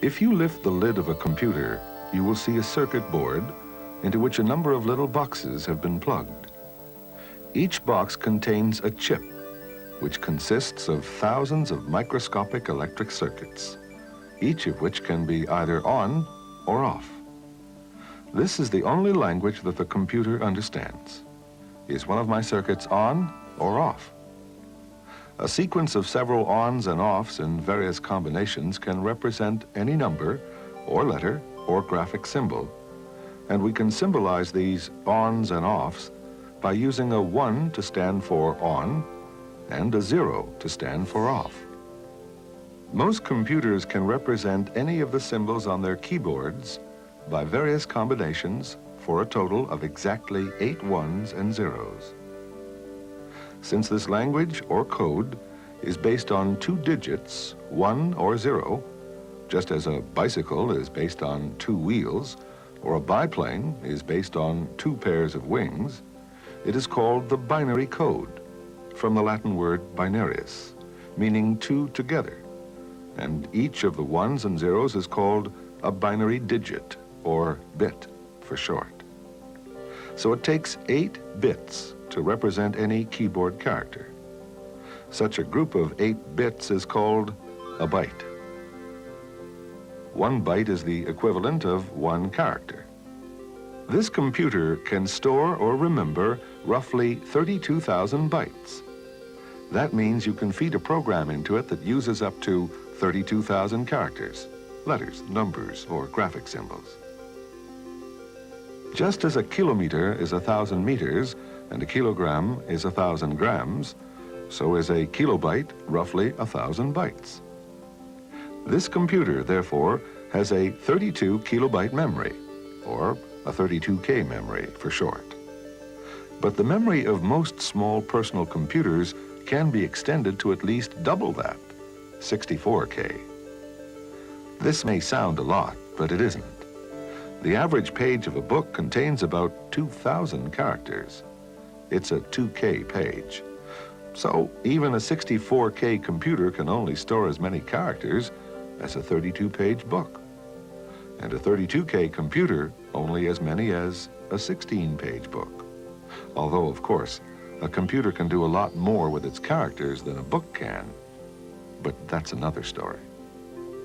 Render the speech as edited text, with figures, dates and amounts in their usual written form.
If you lift the lid of a computer, you will see a circuit board into which a number of little boxes have been plugged. Each box contains a chip, which consists of thousands of microscopic electric circuits, each of which can be either on or off. This is the only language that the computer understands. Is one of my circuits on or off? A sequence of several ons and offs in various combinations can represent any number or letter or graphic symbol, and we can symbolize these ons and offs by using a 1 to stand for on and a 0 to stand for off. Most computers can represent any of the symbols on their keyboards by various combinations for a total of exactly 8 ones and zeros. Since this language or code is based on 2 digits, 1 or 0, just as a bicycle is based on 2 wheels, or a biplane is based on 2 pairs of wings, it is called the binary code, from the Latin word binarius, meaning 2 together. And each of the 1s and 0s is called a binary digit, or bit for short. So it takes 8 bits to represent any keyboard character. Such a group of 8 bits is called a byte. 1 byte is the equivalent of 1 character. This computer can store or remember roughly 32,000 bytes. That means you can feed a program into it that uses up to 32,000 characters, letters, numbers, or graphic symbols. Just as a kilometer is 1,000 meters and a kilogram is 1,000 grams, so is a kilobyte roughly 1,000 bytes. This computer, therefore, has a 32 kilobyte memory, or a 32K memory for short. But the memory of most small personal computers can be extended to at least double that, 64K. This may sound a lot, but it isn't. The average page of a book contains about 2,000 characters. It's a 2K page. So even a 64K computer can only store as many characters as a 32-page book. And a 32K computer only as many as a 16-page book. Although, of course, a computer can do a lot more with its characters than a book can. But that's another story.